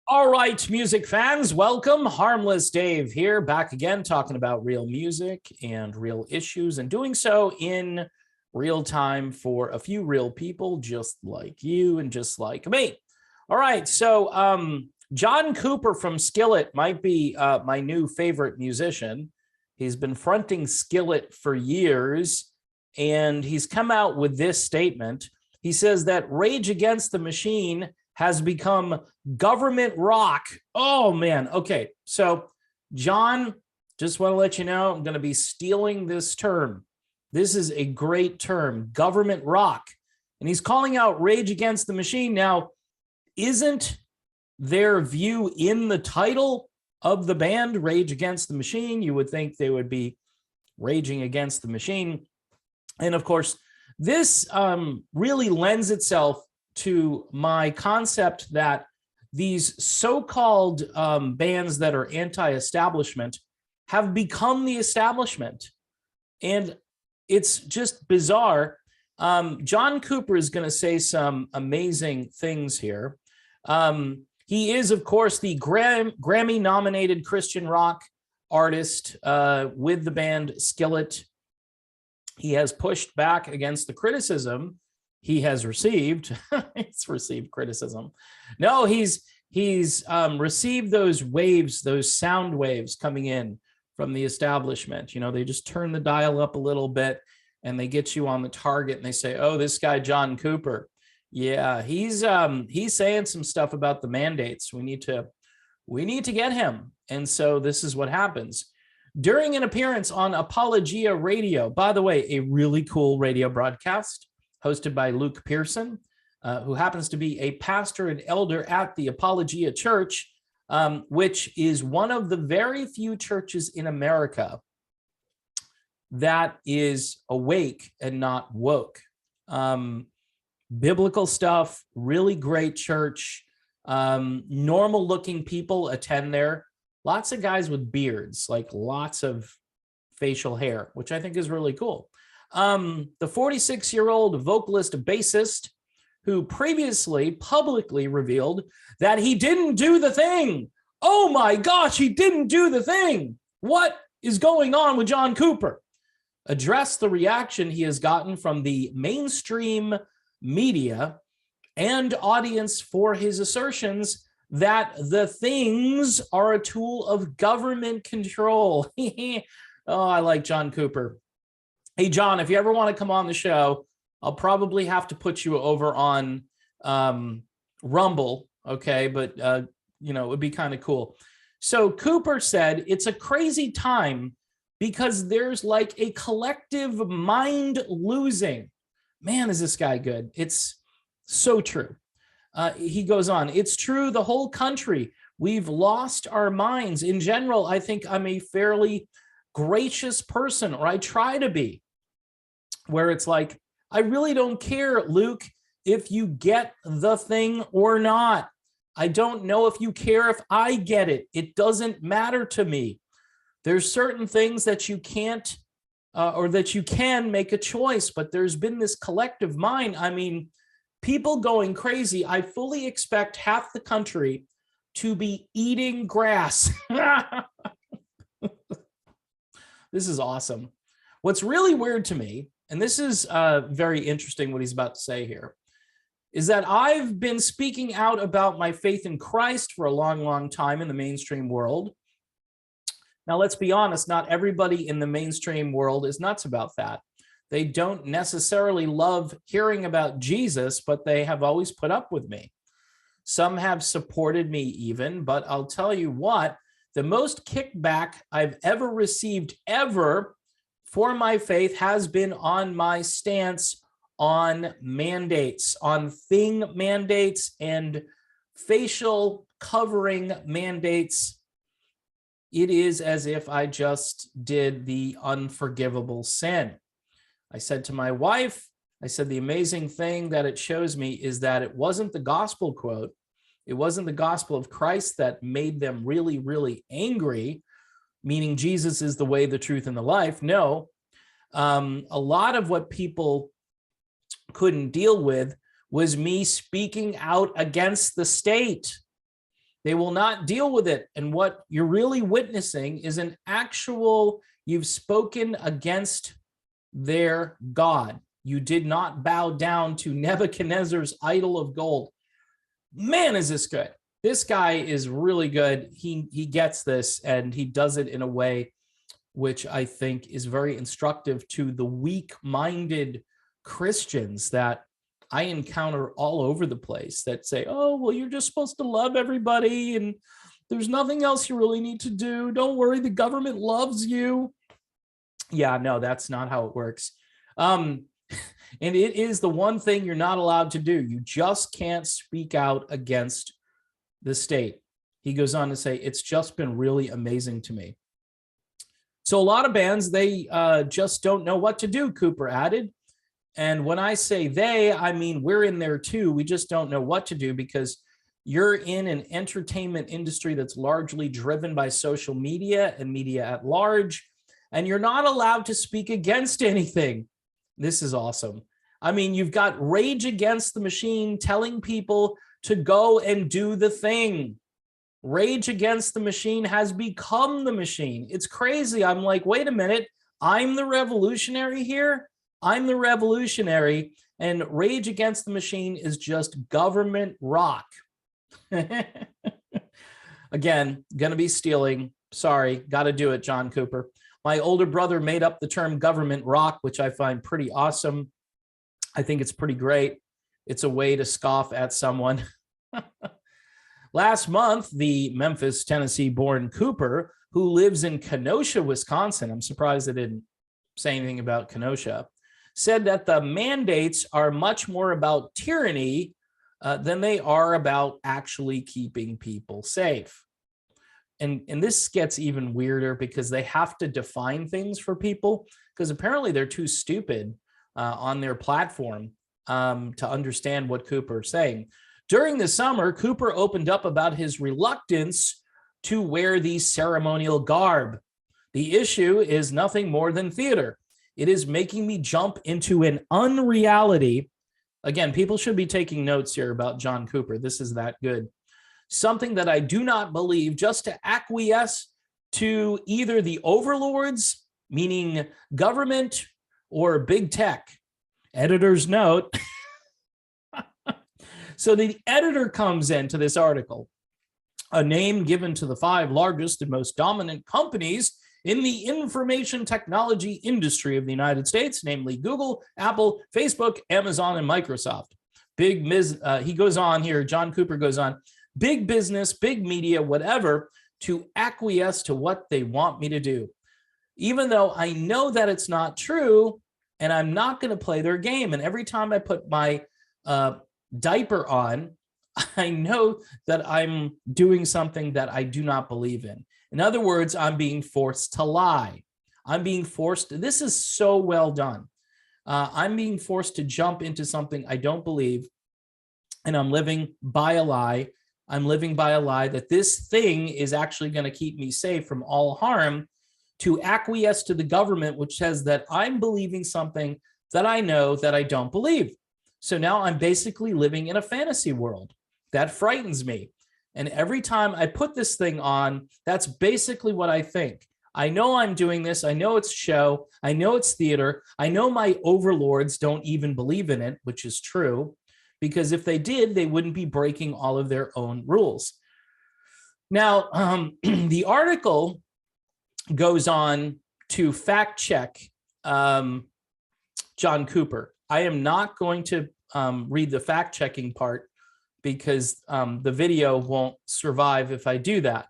All right, music fans, welcome. Harmless Dave here, back again talking about real music and real issues, and doing so in real time for a few real people just like you and just like me. All right, so John Cooper from Skillet might be my new favorite musician. He's been fronting Skillet for years, and he's come out with this statement. He says that Rage Against the Machine has become government rock. Oh, man. Okay. So, John, just want to let you know, I'm going to be stealing this term. This is a great term, government rock. And he's calling out Rage Against the Machine. Now, isn't their view in the title of the band, Rage Against the Machine? You would think they would be raging against the machine. And of course, this really lends itself to my concept that these so-called bands that are anti-establishment have become the establishment. And it's just bizarre. John Cooper is going to say some amazing things here. He is, of course, the Grammy-nominated Christian rock artist with the band Skillet. He has pushed back against the criticism he has received. He's received criticism. No, he's received those waves, those sound waves coming in from the establishment. You know, they just turn the dial up a little bit and they get you on the target and they say, oh, this guy, John Cooper. Yeah, he's saying some stuff about the mandates. We need to get him. And so this is what happens. During an appearance on Apologia Radio, by the way, a really cool radio broadcast hosted by Luke Pearson, who happens to be a pastor and elder at the Apologia Church, which is one of the very few churches in America that is awake and not woke. Biblical stuff, really great church. Normal looking people attend there. Lots of guys with beards, like lots of facial hair, which I think is really cool. The 46-year-old vocalist bassist who previously publicly revealed that he didn't do the thing. Oh my gosh, he didn't do the thing. What is going on with John Cooper? Addressed the reaction he has gotten from the mainstream media and audience for his assertions that the things are a tool of government control. Oh, I like John Cooper. Hey, John, if you ever want to come on the show, I'll probably have to put you over on Rumble, okay? But, you know, it would be kind of cool. So Cooper said, it's a crazy time because there's like a collective mind losing. Man, is this guy good. It's so true. He goes on, it's true, the whole country, we've lost our minds. In general, I think I'm a fairly gracious person, or I try to be, where it's like, I really don't care, Luke, if you get the thing or not. I don't know if you care if I get it. It doesn't matter to me. There's certain things that you can't or that you can make a choice, but there's been this collective mind. I mean, people going crazy. I fully expect half the country to be eating grass. This is awesome. What's really weird to me, and this is very interesting what he's about to say here, is that I've been speaking out about my faith in Christ for a long, long time in the mainstream world. Now, let's be honest, not everybody in the mainstream world is nuts about that. They don't necessarily love hearing about Jesus, but they have always put up with me. Some have supported me even, but I'll tell you what, the most kickback I've ever received ever for my faith has been on my stance on mandates, on thing mandates and facial covering mandates. It is as if I just did the unforgivable sin. I said to my wife, I said, the amazing thing that it shows me is that it wasn't the gospel quote. It wasn't the gospel of Christ that made them really, really angry, meaning Jesus is the way, the truth, and the life. No, a lot of what people couldn't deal with was me speaking out against the state. They will not deal with it. And what you're really witnessing is an actual, you've spoken against their God. You did not bow down to Nebuchadnezzar's idol of gold. Man, is this good. This guy is really good. He gets this, and he does it in a way which I think is very instructive to the weak-minded Christians that I encounter all over the place that say, oh, well, you're just supposed to love everybody and there's nothing else you really need to do. Don't worry, the government loves you. Yeah, no, that's not how it works. And it is the one thing you're not allowed to do. You just can't speak out against the state. He goes on to say, it's just been really amazing to me. So a lot of bands, they just don't know what to do, Cooper added. And when I say they, I mean we're in there too. We just don't know what to do because you're in an entertainment industry that's largely driven by social media and media at large, and you're not allowed to speak against anything. This is awesome. I mean, you've got Rage Against the Machine telling people to go and do the thing. Rage Against the Machine has become the machine. It's crazy. I'm like, wait a minute. I'm the revolutionary here. I'm the revolutionary, and Rage Against the Machine is just government rock. Again, gonna be stealing. Sorry, got to do it, John Cooper. My older brother made up the term government rock, which I find pretty awesome. I think it's pretty great. It's a way to scoff at someone. Last month, the Memphis, Tennessee-born Cooper, who lives in Kenosha, Wisconsin, I'm surprised they didn't say anything about Kenosha, said that the mandates are much more about tyranny than they are about actually keeping people safe. And this gets even weirder because they have to define things for people because apparently they're too stupid on their platform to understand what Cooper is saying. During the summer, Cooper opened up about his reluctance to wear the ceremonial garb. The issue is nothing more than theater. It is making me jump into an unreality. Again, people should be taking notes here about John Cooper. This is that good. Something that I do not believe, just to acquiesce to either the overlords, meaning government, or big tech. Editor's note. So the editor comes into this article, a name given to the 5 largest and most dominant companies in the information technology industry of the United States, namely Google, Apple, Facebook, Amazon, and Microsoft. He goes on here, John Cooper goes on, big business, big media, whatever, to acquiesce to what they want me to do. Even though I know that it's not true, and I'm not going to play their game. And every time I put my diaper on, I know that I'm doing something that I do not believe in. In other words, I'm being forced to lie. I'm being forced. This is so well done. I'm being forced to jump into something I don't believe, and I'm living by a lie. I'm living by a lie that this thing is actually going to keep me safe from all harm, to acquiesce to the government, which says that I'm believing something that I know that I don't believe. So now I'm basically living in a fantasy world. That frightens me. And every time I put this thing on, that's basically what I think. I know I'm doing this. I know it's show. I know it's theater. I know my overlords don't even believe in it, which is true, because if they did, they wouldn't be breaking all of their own rules. Now, the article goes on to fact check John Cooper. I am not going to read the fact checking part because the video won't survive if I do that.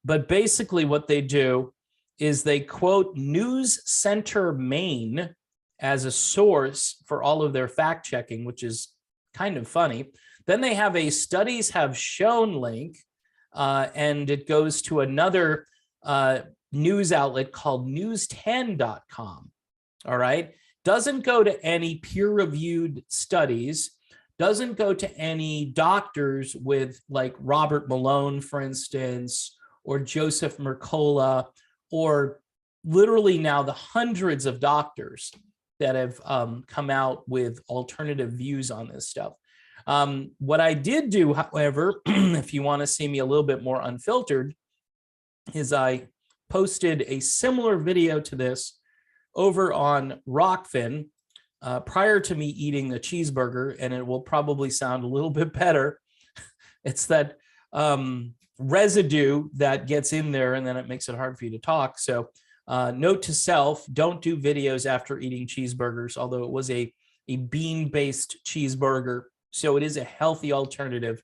But basically what they do is they quote News Center Maine as a source for all of their fact checking, which is kind of funny. Then they have a studies have shown link, and it goes to another news outlet called news10.com. All right. Doesn't go to any peer-reviewed studies, doesn't go to any doctors with like Robert Malone, for instance, or Joseph Mercola, or literally now the hundreds of doctors that have come out with alternative views on this stuff. What I did do, however, if you want to see me a little bit more unfiltered, is I posted a similar video to this over on Rockfin prior to me eating a cheeseburger, and it will probably sound a little bit better. It's that residue that gets in there, and then it makes it hard for you to talk. So note to self, don't do videos after eating cheeseburgers, although it was a bean-based cheeseburger. So it is a healthy alternative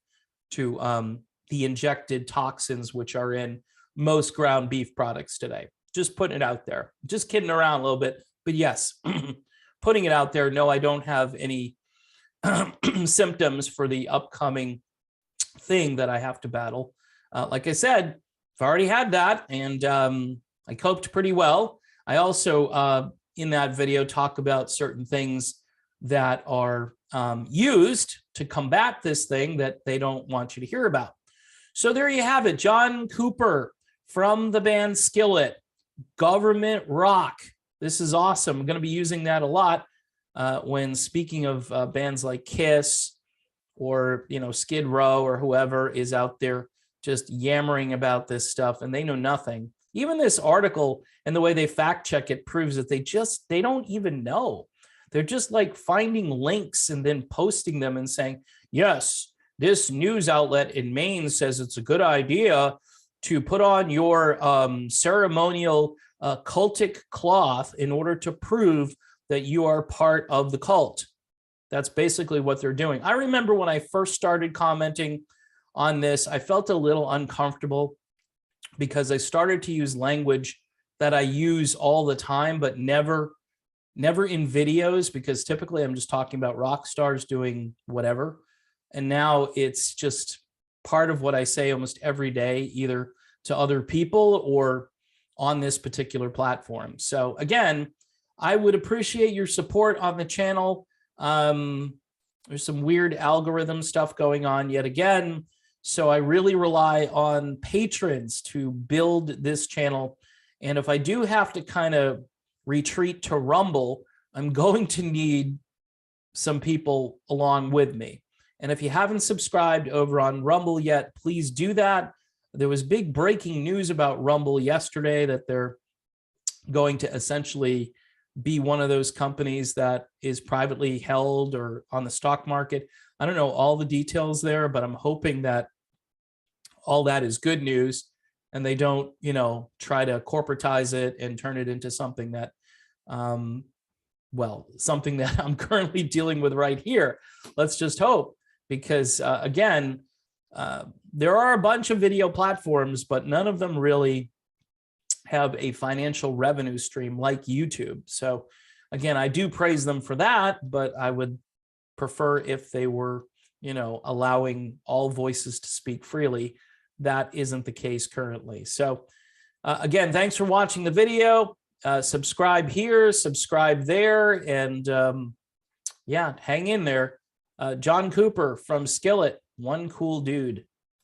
to the injected toxins which are in most ground beef products today. Just putting it out there. Just kidding around a little bit. But yes, putting it out there. No, I don't have any symptoms for the upcoming thing that I have to battle. Like I said, I've already had that, and I coped pretty well. I also, in that video, talk about certain things that are used to combat this thing that they don't want you to hear about. So there you have it. John Cooper from the band Skillet, Government Rock. This is awesome. I'm going to be using that a lot when speaking of bands like Kiss or, you know, Skid Row or whoever is out there just yammering about this stuff, and they know nothing. Even this article and the way they fact check it proves that they don't even know. They're just like finding links and then posting them and saying, yes, this news outlet in Maine says it's a good idea to put on your ceremonial cultic cloth in order to prove that you are part of the cult. That's basically what they're doing. I remember when I first started commenting on this, I felt a little uncomfortable because I started to use language that I use all the time, but never in videos, because typically I'm just talking about rock stars doing whatever. And now it's just part of what I say almost every day, either to other people or on this particular platform. So again, I would appreciate your support on the channel. There's some weird algorithm stuff going on yet again. So I really rely on patrons to build this channel. And if I do have to kind of retreat to Rumble, I'm going to need some people along with me. And if you haven't subscribed over on Rumble yet, please do that. There was big breaking news about Rumble yesterday that they're going to essentially be one of those companies that is privately held or on the stock market. I don't know all the details there, but I'm hoping that all that is good news and they don't, you know, try to corporatize it and turn it into something that, well, something that I'm currently dealing with right here. Let's just hope, because again, there are a bunch of video platforms, but none of them really have a financial revenue stream like YouTube. So again, I do praise them for that, but I would prefer if they were, you know, allowing all voices to speak freely. That isn't the case currently. So again, thanks for watching the video. Subscribe here, subscribe there, and yeah, hang in there. John Cooper from Skillet, one cool dude.